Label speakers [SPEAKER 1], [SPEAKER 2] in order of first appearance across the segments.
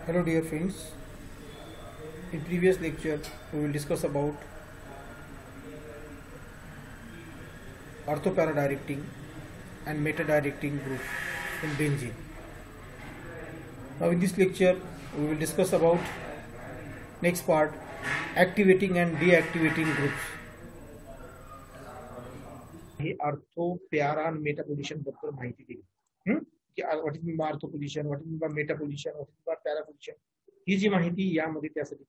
[SPEAKER 1] Hello dear friends. In previous lecture we will discuss about orthopara-directing and meta-directing group in benzene. Now in this lecture we will discuss about next part, activating and deactivating groups. हे ortho para आणि meta position बद्दल माहिती दिली. की what is mean by ortho position, what is mean by meta position, what is by para position, ही जी माहिती यामध्ये त्यासाठी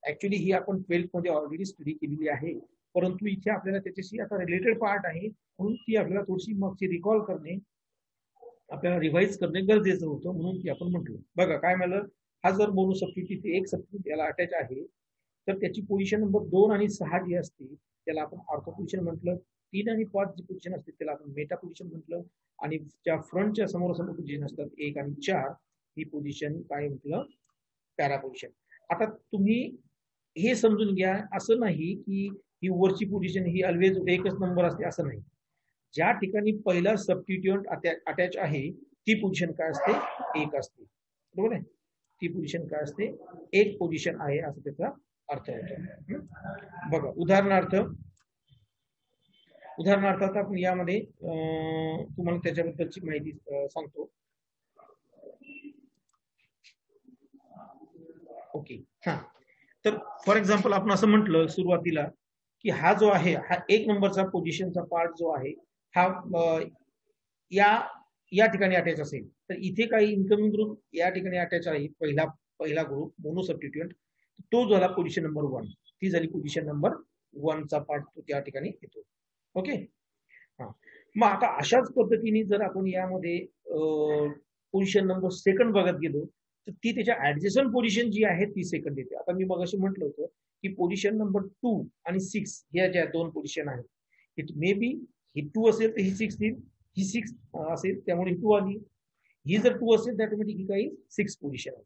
[SPEAKER 1] ऍक्च्युली ही आपण 12th मध्ये ऑलरेडी स्टडी केलेली आहे, परंतु इथे आपल्याला त्याच्याशी आता रिलेटेड पार्ट आहे म्हणून ती आपल्याला थोडीशी मागची रिकॉल करणे, आपल्याला रिवाइज करणे गरजेचं होतं, म्हणून ती आपण म्हटलं. बघा काय झालं, हा जर मोनो सबस्टिट्यूट इथे एक सबस्टिट्यूट याला अटॅच आहे तर त्याची पोझिशन नंबर 2 आणि 6 जी असते त्याला आपण ऑर्थो पोझिशन म्हटलं. 3 आणि 5 जी पोझिशन असते त्याला आपण मेटा पोझिशन म्हटलं. आणि ज्या फ्रंटच्या समोर पोझिशन असतात 1 आणि 4 ही पोझिशन काय म्हटलं, पॅरा पोझिशन. आता तुम्ही हे समजून घ्या, असं नाही की ही वरची पोझिशन ही ऑलवेज एकच नंबर असते असं नाही. ज्या ठिकाणी पहिला सबस्टिट्यूएंट अटॅच आहे ती पोझिशन काय असते, 1 असते. बरोबर आहे, ती पोझिशन काय असते, 1 पोझिशन आहे असं त्याचा अर्थ होतो. बघा उदाहरणार्थ आता आपण यामध्ये तुम्हाला त्याच्याबद्दलची माहिती सांगतो. ओके, हा, तर फॉर एक्झाम्पल आपण असं म्हटलं सुरुवातीला की हा जो आहे हा 1 नंबरचा पोझिशनचा पार्ट जो आहे हा या या ठिकाणी अटॅच असेल तर इथे काही इन्कमिंग ग्रुप या ठिकाणी अटॅच आहे. पहिला ग्रुप मोनो सबस्टिट्यूएंट, तो झाला पोझिशन नंबर 1, ती झाली पोझिशन नंबर 1 चा पार्ट तो त्या ठिकाणी येतो. ओके, हा, मग आता अशाच पद्धतीने जर आपण यामध्ये पोझिशन नंबर 2 बघत गेलो तर ती त्याच्या ऍडजस्टंट पोझिशन जी आहे ती सेकंड येते. आता मी मगाशी म्हटलं होतं की पोझिशन नंबर 2 आणि 6 ह्या ज्या दोन पोझिशन आहेत, इट मे बी ही 2 असेल तर ही 6 येईल, ही 6 असेल त्यामुळे ही 2 आली, ही जर 2 असेल तर ऑटोमॅटिक ही काही 6 पोझिशन आहे.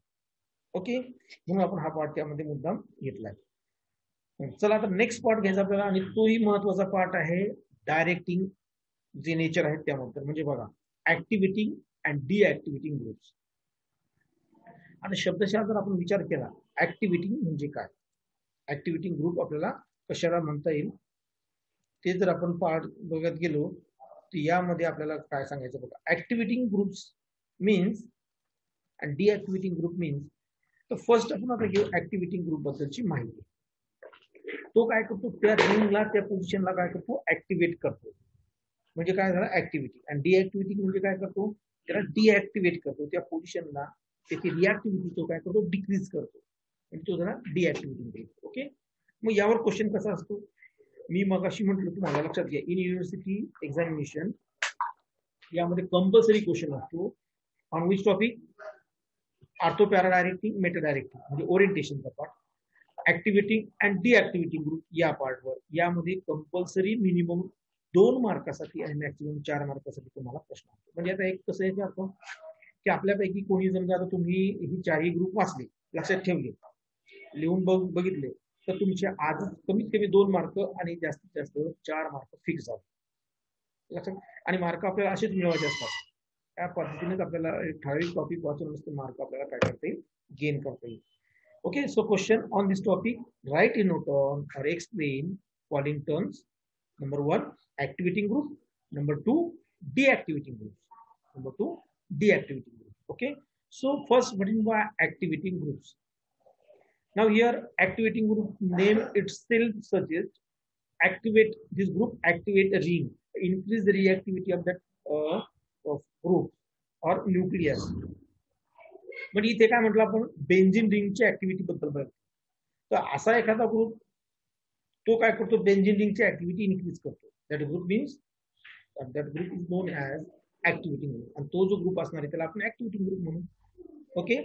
[SPEAKER 1] ओके, म्हणून आपण हा पार्ट त्यामध्ये मुद्दाम घेतलाय. चला आता नेक्स्ट पार्ट घ्यायचा आपल्याला, आणि तोही महत्वाचा पार्ट आहे डायरेक्टिंग जे नेचर आहेत त्याबद्दल. म्हणजे बघा, ऍक्टिव्हेटिंग अँड डिऍक्टिव्हेटिंग ग्रुप्स. आता शब्दशः जर आपण विचार केला ऍक्टिव्हेटिंग म्हणजे काय, ऍक्टिव्हेटिंग ग्रुप आपल्याला कशाला म्हणता येईल ते जर आपण पार्ट बघत गेलो तर यामध्ये आपल्याला काय सांगायचं बघा. Activating groups means and deactivating group means. तर फर्स्ट आपण आता घेऊ ऍक्टिव्हेटिंग ग्रुप बद्दलची माहिती. तो काय करतो, त्या रिंगला त्या पोझिशनला काय करतो, ऍक्टिव्हेट करतो. म्हणजे काय झालं ऍक्टिव्हिटी. आणि डिऍक्टिव्हिटी म्हणजे काय करतो, त्याला डिऍक्टिव्हेट करतो, त्या पोझिशनला त्याची रिऍक्टिव्हिटी तो काय करतो, डिक्रीज करतो, आणि तो झाला डिऍक्टिव्हिटी. ओके, मग यावर क्वेश्चन कसा असतो, मी मगाशी म्हटलं तुम्हाला लक्षात घ्या, इन युनिव्हर्सिटी एक्झामिनेशन यामध्ये कंपल्सरी क्वेश्चन असतो on which topic, ortho para directing, Meta directing म्हणजे ओरिएंटेशनचा part, activating and deactivating group या पार्टवर. यामध्ये कंपल्सरी मिनिमम 2 मार्कासाठी आणि मॅक्सिमम 4 मार्कासाठी तुम्हाला प्रश्न असतो. म्हणजे आता एक कसं याचा अर्थ की आपल्यापैकी कोणी समजा आता तुम्ही ही 4ही ग्रुप वाचले, लक्षात ठेवले, लिहून बघितले, तर तुमचे आज कमीत कमी 2 मार्क आणि जास्तीत जास्त 4 मार्क फिक्स झाले. लक्षात, आणि मार्क आपल्याला असेच मिळवायचे असतात. त्या पद्धतीनेच आपल्याला एक ठराविक टॉपिक वाचून नसते मार्क आपल्याला काय करता येईल, गेन करता येईल. Okay, so question on this topic, write in note on or explain following terms. Number 1, activating group. Number 2, deactivating group. Number 2, deactivating group. Okay, so first, what is by activating groups? Now here, activating group name itself suggests activate this group, activate a ring, increase the reactivity of that of group or nucleus. म्हणजे इथे काय म्हटलं आपण, benzene रिंगची activity बद्दल बघतो. तर असा एखादा ग्रुप तो काय करतो, बेन्झिन रिंगची ऍक्टिव्हिटी इन्क्रीज करतो. That group means that group is known as activating group, आणि तो जो ग्रुप असणार आहे त्याला आपण ऍक्टिव्हिटिंग ग्रुप म्हणू. Okay,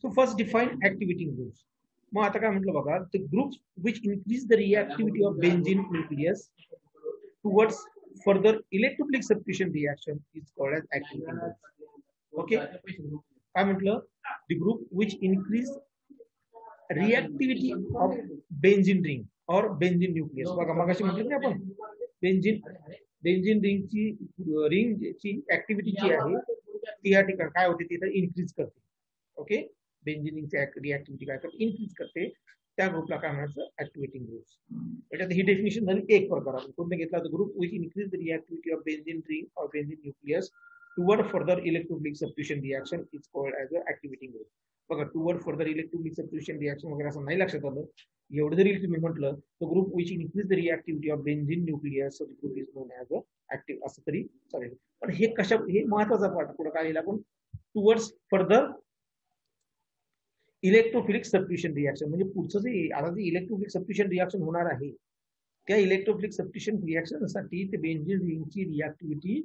[SPEAKER 1] so first define activating groups. मग आता काय म्हटलं बघा, the groups which increase the reactivity of benzene nucleus towards further electrophilic substitution reaction is called as activating group. Okay, काय म्हटलं, the group which increase reactivity of benzene ring और benzene nucleus. बघा मगाशी म्हटलं ना आपण, बेन्झिन रिंगची activity जी आहे ती या ठिकाणी काय होते, तिथे इन्क्रीज करते. ओके, बेंझिनची रिॲक्टिव्हिटी काय करते, इन्क्रीज करते, त्या ग्रुपला काय म्हणायचं, ऍक्टिव्हेटिंग ग्रुप्स. याच्यात ही डेफिनेशन झाली एक प्रकार. आपण कोणतं घेतला तर group which increase the reactivity of benzene ring or benzene nucleus toward further electrophilic substitution reaction is called as a activating group. बघा, toward further electrophilic substitution reaction वगैरे असं नाही लक्षात आलं, एवढं जरी तुम्ही म्हटलं तर group which increase the reactivity of benzene nucleus group is known as a active, असं तरी चालेल. पण हे कशा, हे महत्वाचा पार्ट पुढे काय लिहिलं आपण, towards further electrophilic substitution reaction, म्हणजे पुढचं जे आता जे इलेक्ट्रोफिलिक सबस्टिट्यूशन रिॲक्शन होणार आहे त्या इलेक्ट्रोफिलिक सबस्टिट्यूशन रिॲक्शनसाठी ते बेंझिन रिंगची रिॲक्टिव्हिटी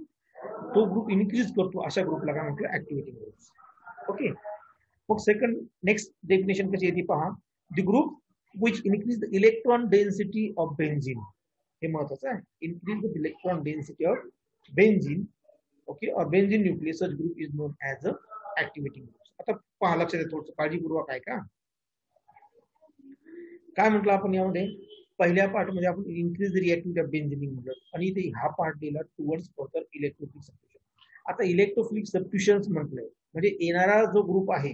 [SPEAKER 1] तो ग्रुप इन्क्रीज करतो, अशा ग्रुपला काय म्हटलं, ऍक्टिव्हेटिंग ग्रुप. ओके. मग सेकंड नेक्स्ट डेफिनेशन कशी येते पहा, the group which increase the electron density of benzene, हे महत्वाचं आहे, increase the electron density of benzene, okay, or benzene nucleus such group is known as a activating group. आता पहा, लक्षात आहे, थोडं काळजीपूर्वक आहे का, काय म्हटलं आपण यामध्ये, पहिल्या पार्ट मध्ये आपण इन्क्रीज रिॲक्टिव्हिटी ऑफ बेंझिन म्हटलं, आणि इथे हा पार्ट दिला टुवर्ड्स फर्दर इलेक्ट्रोफिलिक सबस्टिट्यूशन. आता इलेक्ट्रोफिलिक सबस्टिट्यूशन्स म्हटलंय म्हणजे येणारा जो ग्रुप आहे,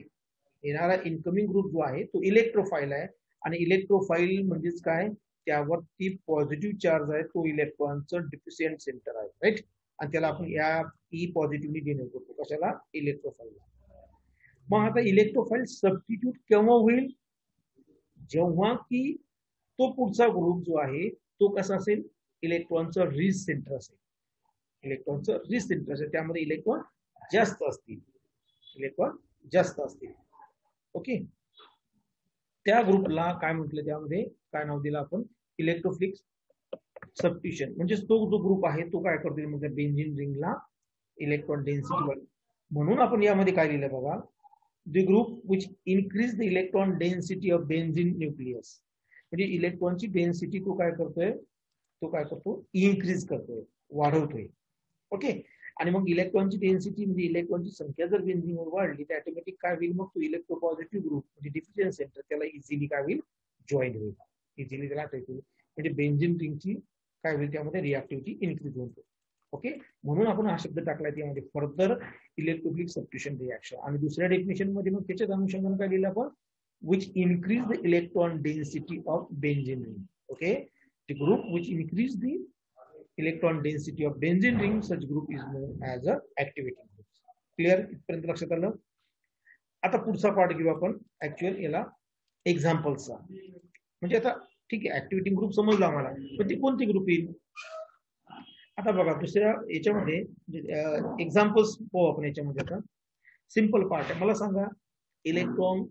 [SPEAKER 1] येणारा इनकमिंग ग्रुप जो आहे तो इलेक्ट्रोफाईल आहे, आणि इलेक्ट्रोफाईल म्हणजेच काय, त्यावरती पॉझिटिव्ह चार्ज आहे, तो इलेक्ट्रॉनचं डिफिशियंट सेंटर आहे, राईट, आणि त्याला आपण या ई पॉझिटिव्हली डिनोट करतो, कशाला, इलेक्ट्रोफाईल. मग आता इलेक्ट्रोफाईल सबस्टिट्यूट केव्हा होईल, जेव्हा की तो पुढचा ग्रुप जो आहे तो कसा असेल, इलेक्ट्रॉनचं रिच सेंटर असेल, इलेक्ट्रॉनचं रिच सेंटर असेल, त्यामध्ये इलेक्ट्रॉन जास्त असतील, इलेक्ट्रॉन जास्त असतील. ओके, त्या ग्रुपला काय म्हटलं, त्यामध्ये काय नाव दिलं आपण, इलेक्ट्रोफिलिक सबस्टिट्यूशन. म्हणजे तो जो ग्रुप आहे तो काय करतो, म्हणजे बेंझिन रिंगला इलेक्ट्रॉन डेन्सिटी वाढ, म्हणून आपण यामध्ये काय लिहिलं बघा, the group which increase the electron density of benzene nucleus, म्हणजे इलेक्ट्रॉनची डेन्सिटी तो काय करतोय, तो काय करतो, इन्क्रीज करतोय, वाढवतोय. ओके, आणि मग इलेक्ट्रॉनची डेन्सिटी म्हणजे इलेक्ट्रॉनची संख्या जर बेंझिनवर वाढली तर ऑटोमॅटिक काय होईल, मग तो इलेक्ट्रोपॉझिटिव्ह ग्रुप म्हणजे डिफिशियंट सेंटर त्याला इझिली काय होईल, जॉईन होईल, इझिली त्याला अटॅच होईल, म्हणजे बेंझिन रिंगची काय होईल, त्यामध्ये रिॲक्टिव्हिटी इन्क्रीज होते. ओके, म्हणून आपण हा शब्द टाकलाय त्यामध्ये, फर्दर इलेक्ट्रोफिलिक सबस्टिट्यूशन रिॲक्शन. आणि दुसऱ्या डेफिनेशन मध्ये मग त्याच्याच अनुषंगाने काय लिहिलं आपण, which increase the electron density of benzene ring. Okay, the group which increase the electron density of benzene ring, such group is known as a activating group. Clear, इथपर्यंत लक्षात आलं. आता पुढचा पार्ट घेऊ आपण ऍक्च्युअल याला एक्झाम्पल्सचा. म्हणजे आता ठीक आहे, ऍक्टिव्हेटिंग ग्रुप समजला आम्हाला, पण ती कोणती ग्रुप येईल, आता बघा दुसऱ्या याच्यामध्ये एक्झाम्पल्स पाहू आपण याच्यामध्ये. आता सिंपल पार्ट आहे, मला सांगा इलेक्ट्रॉन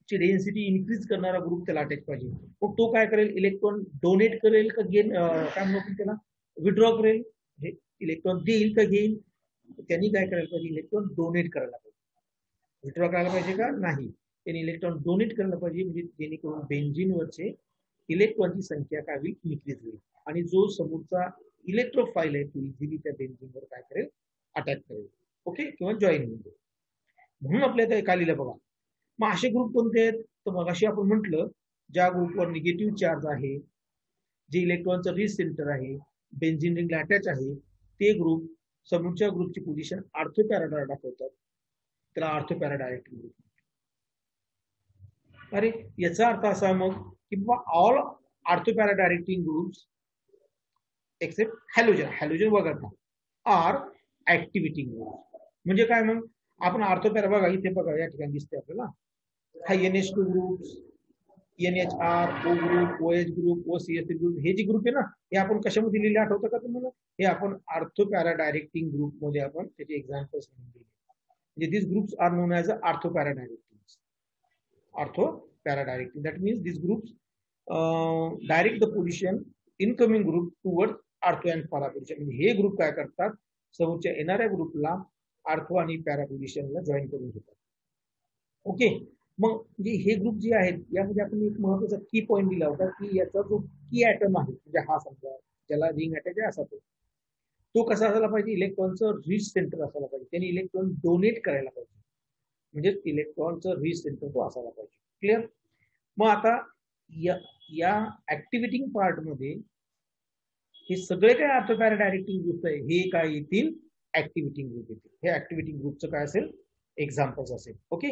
[SPEAKER 1] ची डेन्सिटी इन्क्रीज करणारा ग्रुप त्याला अटॅच पाहिजे, मग तो काय करेल, इलेक्ट्रॉन डोनेट करेल का गेन, काय म्हणतो त्याला, विड्रॉ करेल, हे इलेक्ट्रॉन देईल का घेईल, त्यांनी काय करायला पाहिजे, इलेक्ट्रॉन डोनेट करायला पाहिजे, विड्रॉ करायला पाहिजे का नाही, त्यांनी इलेक्ट्रॉन डोनेट करायला पाहिजे, म्हणजे जेणेकरून बेंझिनवरचे इलेक्ट्रॉनची संख्या काय होईल, इन्क्रीज होईल, आणि जो समोरचा इलेक्ट्रोफाईल आहे तो इझिली त्या बेंझिनवर काय करेल, अटॅक करेल. ओके, किंवा जॉईन होईल. म्हणून आपल्याला काय लिहिलं बघा, मग असे ग्रुप कोणते आहेत, तर मग अशी आपण म्हटलं, ज्या ग्रुपवर निगेटिव्ह चार्ज आहे, जे इलेक्ट्रॉनचं रिच सेंटर आहे, बेंझिन रिंगला अटॅच आहे, ते ग्रुप समोरच्या ग्रुपची पोझिशन ऑर्थोपॅराडायरेक्ट दाखवतात, त्याला ऑर्थोपॅराडायरेक्टिंग ग्रुप. अरे याचा अर्थ असा मग की all ortho para directing groups except halogen, halogen वगळता आर ऍक्टिव्हेटिंग ग्रुप. म्हणजे काय, मग आपण ऑर्थोपॅरा बघा, इथे बघा या ठिकाणी दिसते आपल्याला, हा NH2 group, NHR, O group, OH group, OCH group, हे जे ग्रुप आहे ना, हे आपण कशामध्ये लिहिले आठवतं का तुम्हाला, हे आपण ऑर्थोपॅराडायरेक्टिंग ग्रुप मध्ये आपण त्याचे एक्झाम्पल्स दिले. म्हणजे this groups are known as ortho para directing. Ortho para directing, that means this groups direct the position incoming group toward ortho and para position. म्हणजे हे ग्रुप काय करतात, समोरच्या येणाऱ्या ग्रुपला ऑर्थो आणि पॅरा पोझिशनला जॉईन करून घेतात. ओके, मग म्हणजे हे ग्रुप जे आहेत यामध्ये आपण एक महत्वाचा की पॉईंट दिला होता की याचा जो की ऍटम आहे, म्हणजे हा समजा ज्याला रिंग अटॅच आहे असा तो कसा असायला पाहिजे, इलेक्ट्रॉनचं रिच सेंटर असायला पाहिजे, त्यांनी इलेक्ट्रॉन डोनेट करायला पाहिजे, म्हणजे इलेक्ट्रॉनचं रिच सेंटर तो असायला पाहिजे. क्लिअर. मग आता या ऍक्टिव्हेटिंग पार्ट मध्ये हे सगळे काय ऑर्थोपॅराडायरेक्टिंग ग्रुप आहे, हे काय येतील, ऍक्टिव्हेटिंग ग्रुप येतील. हे ऍक्टिव्हेटिंग ग्रुपचं काय असेल, एक्झाम्पल्स असेल. ओके,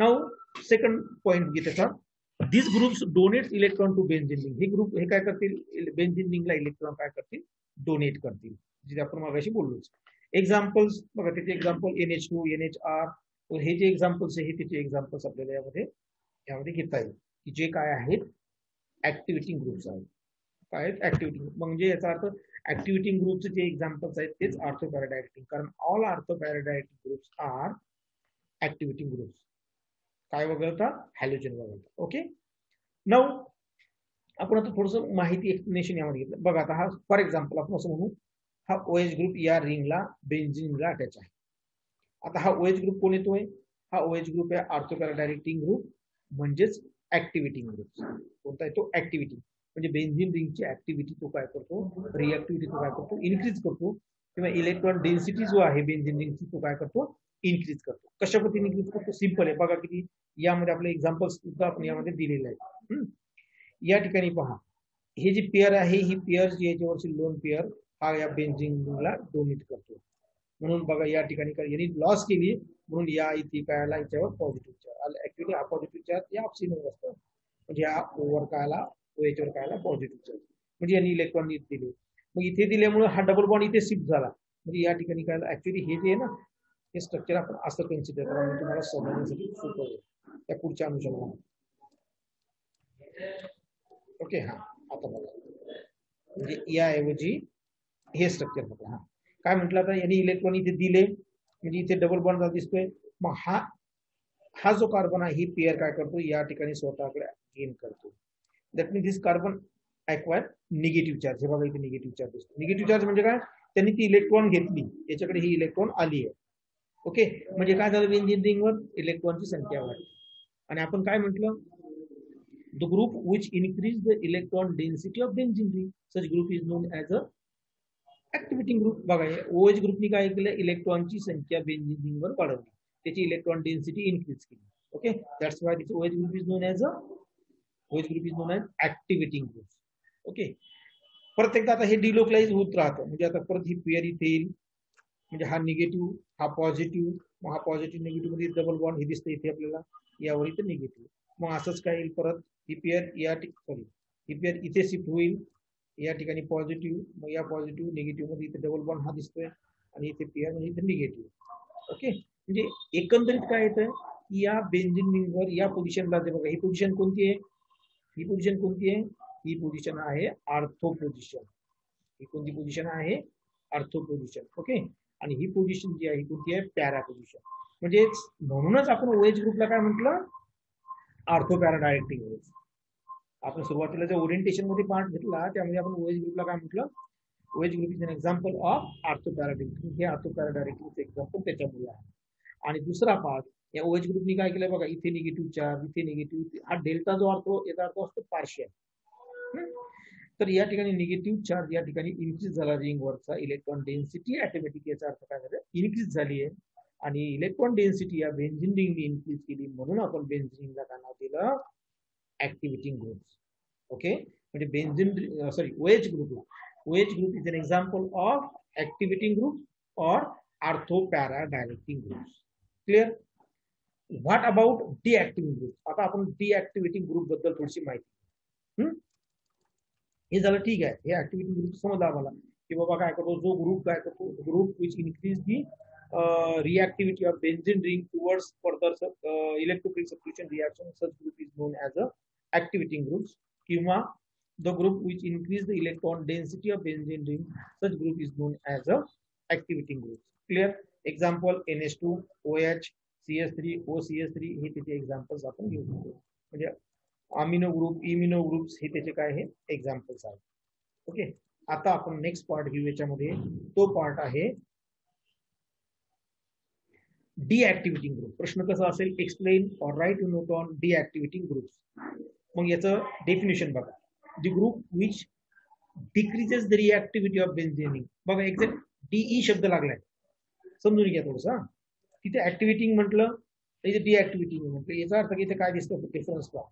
[SPEAKER 1] नाउ सेकंड पॉइंट घे त्याचा, this groups donates electron to benzene ring. हे ग्रुप हे काय करतील, बेन्झीन रिंगला इलेक्ट्रॉन काय करतील, डोनेट करतील, जे आपण मागाशी बोललोच. एक्झाम्पल्स बघा, त्याचे एक्झाम्पल NH2, NHR, हे जे एक्झाम्पल्स आहे त्याचे एक्झाम्पल्स आपल्याला यामध्ये घेता येईल, की जे काय आहेत ऍक्टिव्हिटिंग ग्रुप्स आहेत. काय आहेत ऍक्टिव्हिटिंग, म्हणजे याचा अर्थ ऍक्टिव्हिटिंग ग्रुपचे जे एक्झाम्पल्स आहेत तेच ऑर्थोपॅराडायटिक, कारण ऑल ऑर्थोपॅराडायटिक ग्रुप्स आर ऍक्टिव्हिटिंग ग्रुप्स. काय वगळता, हॅलोजन वगळता. ओके, नाउ आपण आता थोडंसं माहिती एक्सप्लेनेशन यामध्ये घेतलं. बघा आता हा फॉर एक्झाम्पल आपण असं म्हणू, हा OH ग्रुप या रिंगला बेन्झीन रिंगला अटॅच आहे. आता हा OH ग्रुप कोण येतोय, हा OH ग्रुप आहे ऑर्थोपॅराडायटिक ग्रुप, म्हणजेच ऍक्टिव्हिटिंग ग्रुप. कोणता येतो, ऍक्टिव्हिटी, म्हणजे बेन्झीन रिंगची ऍक्टिव्हिटी तो काय करतो, रिऍक्टिव्हिटी तो काय करतो, इन्क्रीज करतो, किंवा इलेक्ट्रॉन डेन्सिटी जो आहे बेन्झीन रिंगची तो काय करतो, इन्क्रीज करतो. कशा पद्धतीने इन्क्रीज करतो, सिंपल आहे. बघा किती यामध्ये आपले एक्झाम्पल्स सुद्धा आपण यामध्ये दिलेले आहेत. या ठिकाणी पहा, हे जी पेअर आहे, ही पेअर जी याच्यावरची लोन पेअर हा या बेन्झीन रिंगला डोनेट करतो. म्हणून बघा या ठिकाणी यांनी लॉस केली, म्हणून या इथे काय आला, याच्यावर पॉझिटिव्ह चार्ज. ऍक्च्युअली हा पॉझिटिव्ह चार्ज या ऑप्शनवर असतो, म्हणजे हा ओव्हर काय आला, OH वर काय आला, पॉझिटिव्ह चार्ज, म्हणजे यांनी इलेक्ट्रॉन दिले. मग इथे दिल्यामुळे हा डबल बॉन्ड इथे शिफ्ट झाला, म्हणजे या ठिकाणी काय आला, ऍक्च्युअली हे जे आहे ना, हे स्ट्रक्चर आपण असं कन्सिडर करा, म्हणजे तुम्हाला समजण्यासाठी सोपं होईल त्या पुढच्या अनुषंगाने. ओके, हा आता बघा, म्हणजे याऐवजी हे स्ट्रक्चर बघा. हा काय म्हटलं, आता यांनी इलेक्ट्रॉन इथे दिले, म्हणजे इथे डबल बॉन्ड दिसतोय. मग हा जो कार्बन आहे, ही पेअर काय करतो, या ठिकाणी स्वतःकडे गेन करतो. That means this carbon acquire negative charge. हे बघा इथे निगेटिव्ह चार्ज दिसतो. निगेटिव्ह चार्ज म्हणजे काय, त्यांनी ती इलेक्ट्रॉन घेतली, याच्याकडे ही इलेक्ट्रॉन आली आहे. ओके, म्हणजे काय झालं, बेन्झीन रिंगवर इलेक्ट्रॉनची संख्या वाढली. आणि आपण काय म्हटलं, the group which increase the electron density of benzene ring, such group is known as a activating group. बघा OH ग्रुपनी काय केलं, इलेक्ट्रॉनची संख्या बेन्झीन रिंगवर वाढवली, त्याची इलेक्ट्रॉन डेन्सिटी इन्क्रीज केली. Okay, that's why this OH group is known as activating group. Okay, परत एकदा आता हे डिलोकलाइज होत राहतं, म्हणजे आता परत ही पेअर इथे येईल, म्हणजे हा निगेटिव्ह, हा पॉझिटिव्ह, मग हा पॉझिटिव्ह निगेटिव्ह मध्ये डबल बॉन्ड हे दिसतं इथे आपल्याला, यावर इथे निगेटिव्ह. मग असंच काय येईल, परत ही पेअर ही पेअर इथे शिफ्ट होईल, या ठिकाणी पॉझिटिव्ह, मग या पॉझिटिव्ह निगेटिव्ह मध्ये इथे डबल बॉन्ड हा दिसतोय, आणि इथे पेअर म्हणजे इथे निगेटिव्ह. ओके, म्हणजे एकंदरीत काय येतं, या बेन्झीन रिंगवर या पोझिशनला बघा, ही पोझिशन कोणती आहे, ही पोझिशन कोणती आहे, ही पोझिशन आहे आर्थो पोझिशन. ही कोणती पोझिशन आहे, आर्थो पोझिशन. ओके, आणि ही पोझिशन जी आहे कोणती आहे, पॅरा पोझिशन. म्हणजे म्हणूनच आपण OH ग्रुपला काय म्हटलं, ऑर्थोपॅराडायटिक ग्रुप. आपण सुरुवातीला जे ओरिएंटेशन मध्ये पार्ट घेतला, त्यामध्ये आपण OH ग्रुपला काय म्हटलं, OH group is an example of ऑर्थोपॅराडायटिक. हे ऑर्थोपॅराडायटिक एक्झाम्पल त्याच्यामुळे आहे. आणि दुसरा पार्ट, या OH ग्रुपनी काय केलं बघा, इथे निगेटिव्ह चार्ज, इथे निगेटिव्ह, हा डेल्टा जो अर्थ याचा अर्थ असतो पार्शियल. तर या ठिकाणी निगेटिव्ह चार्ज या ठिकाणी इन्क्रीज झाला, रिंगवरचा इलेक्ट्रॉन डेन्सिटी ऑटोमॅटिक याचा अर्थ काय झालं, इन्क्रीज झाली आहे. आणि इलेक्ट्रॉन डेन्सिटी या बेन्झीन रिंगने इन्क्रीज केली, म्हणून आपण बेन्झीन रिंगला काय नाव दिलं, ऍक्टिव्हिटिंग ग्रुप. ओके, म्हणजे benzene OH group is an example of activating group और ortho para directing group. Clear. What about deactivating group. आता आपण डिऍक्टिव्हिटिंग ग्रुप बद्दल थोडीशी माहिती. हे झालं, ठीक आहे, हे ऍक्टिव्हिटी ग्रुप समजला आम्हाला, की बाबा काय करतो, जो ग्रुप काय करतो, group which increase the reactivity of benzene ring towards further electrophilic substitution reaction, such group is known as a activating groups. किंवा the group which increase the electron density of benzene ring, such group is known as a activating group. Clear. Example NH2, OH, CH3, OCH3 हे त्याचे examples आपण घेऊ शकतो. म्हणजे amino group, imino groups हे त्याचे काय आहे, एक्झाम्पल्स आहेत. ओके, आता आपण नेक्स्ट पार्ट घेऊ याच्यामध्ये. तो पार्ट आहे डिऍक्टिव्हिटिंग ग्रुप. प्रश्न कसा असेल, explain or write note on deactivating groups. मग याचं डेफिनेशन बघा, the group which decreases the reactivity of benzene ring. बघा एक्झॅक्ट DE शब्द लागलाय, समजून घ्या थोडंसं. तिथे ऍक्टिव्हिटिंग म्हटलं, इथे डिऍक्टिव्हिटिंग म्हटलं, याचा अर्थ की इथे काय दिसतं, डिफरन्स पहा.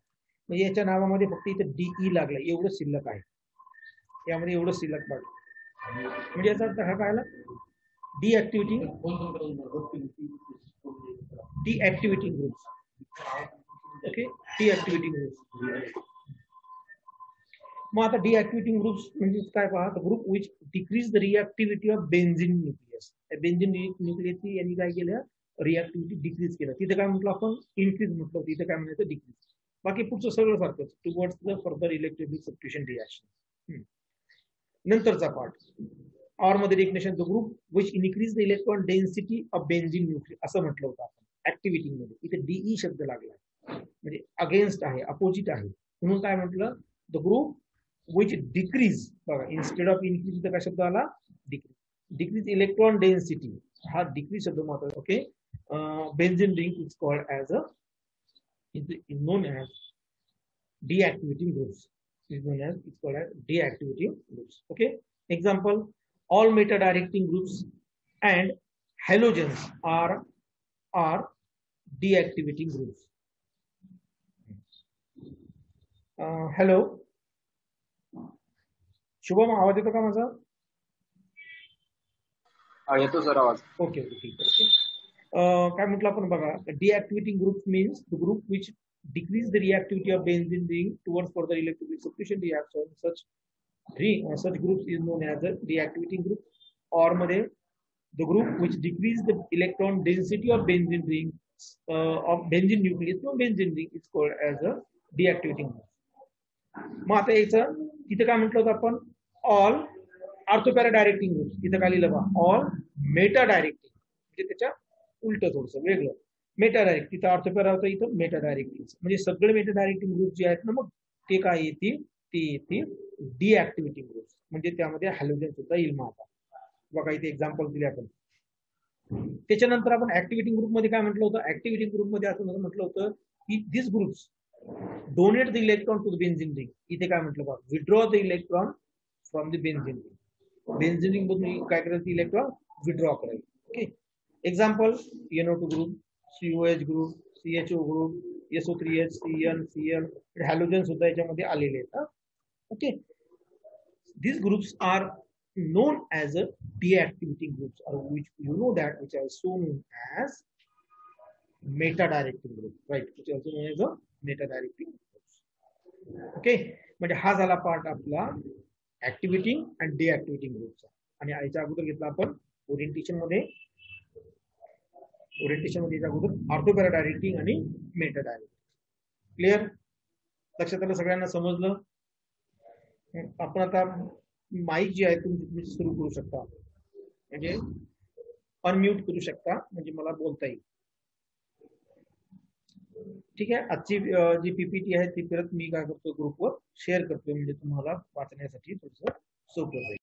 [SPEAKER 1] म्हणजे याच्या नावामध्ये फक्त इथे DE लागलाय, एवढं शिल्लक आहे, यामध्ये एवढं शिल्लक पाहिजे. म्हणजे याचा अर्थ हा काय आला, deactivating groups. Okay, deactivating groups. मग आता डीऍक्टिव्हेटिंग ग्रुप्स म्हणजे काय पहा, group which decrease the reactivity of benzene nucleus. Benzene न्यूक्लियसची यांनी काय केलं, रिॲक्टिव्हिटी डिक्रीज केलं. तिथे काय म्हटलं आपण, इन्क्रीज म्हटलं, तिथे काय म्हणायचं, डिक्रीज. बाकी पुढचं सगळं सारखंच, towards the further electrophilic substitution reaction. नंतरचा पार्ट, ऑर मध्ये definition, the group which increase the electron density of benzene nucleus असं म्हटलं होतं आपण ऍक्टिव्हिटी मध्ये. इथे डीई शब्द लागला, म्हणजे अगेन्स्ट आहे, अपोजिट आहे, म्हणून काय म्हटलं, द ग्रुप विच डिक्रीज, बघा इंस्टेड ऑफ इन्क्रीज तर काय शब्द आला, डिक्रीज. डिक्रीज इलेक्ट्रॉन डेन्सिटी, हा डिक्रीज शब्द महत्वाचा. Okay, benzene ring is called as a, is known as deactivating groups. Is known as, it's called as deactivating groups. Okay, example, all meta directing groups and halogens are deactivating groups. Hello, Shubham, आवाज येतो का माझा?
[SPEAKER 2] येतो sir आवाज.
[SPEAKER 1] Okay okay, ठीक आहे. काय म्हटलं आपण बघा, deactivating groups means the group which decrease the reactivity of benzene ring towards further electrophilic substitution reaction. Such groups is known as a deactivating group. Or मध्ये, the group which decrease the electron density of benzene ring of benzene nucleus from benzene ring is called as a deactivating group. मग आता याचं तिथे काय म्हटलं होतं आपण, all ऑर्थोपॅरा directing groups. तिथे काय लिहिलं बा, ऑल मेटा डायरेक्टिंग, म्हणजे त्याच्या उलट थोडंसं वेगळं. मेटा डायरेक्ट, तिथं ऑर्थोपॅरा होतं, इथं मेटा डायरेक्टिंग. म्हणजे सगळे मेटा डायरेक्टिंग ग्रुप जे आहेत ना, मग ते काय येतील, ते येतील डीऍक्टिव्हेटिंग ग्रुप्स. म्हणजे त्यामध्ये हॅलोजन सुद्धा येईल. मग आता बघा इथे एक्झाम्पल दिले आपण. त्याच्यानंतर आपण ऍक्टिव्हेटिंग ग्रुप मध्ये काय म्हटलं होतं, ऍक्टिव्हेटिंग ग्रुप मध्ये असं म्हटलं होतं की this groups donate the electron to the benzene ring. इथे काय म्हटलं बघा, withdraw the electron from the benzene ring. Benzene ring मधून काय करायचं, इलेक्ट्रॉन विड्रॉ करायचं. Okay, example, NO2 group, COH group, CHO group, SO3H, CN, CL, halogen सुद्धा याच्यामध्ये आलेले आहेत. ओके, these groups are known as a deactivating groups, or which you know that which are so known as meta directing group, right? Which also known as a meta directing groups. Okay, म्हणजे हा झाला part आपला activating आणि डीऍक्टिव्हेटिंग ग्रुपचा. आणि याच्या अगोदर घेतला आपण ओरिएंटेशन मध्ये याच्या अगोदर ऑर्थोपॅरा डायरेक्टिंग आणि मेटा डायरेक्टिंग. क्लिअर, लक्षात आलं, सगळ्यांना समजलं? आपण आता माईक जी आहे तुम्ही सुरू करू शकता, म्हणजे अनम्यूट करू शकता, म्हणजे मला बोलता येईल. ठीक आहे, आजची जी PPT आहे ती परत मी काय करतो, ग्रुपवर शेअर करतो, म्हणजे तुम्हाला वाचण्यासाठी थोडंसं सोपं जाईल.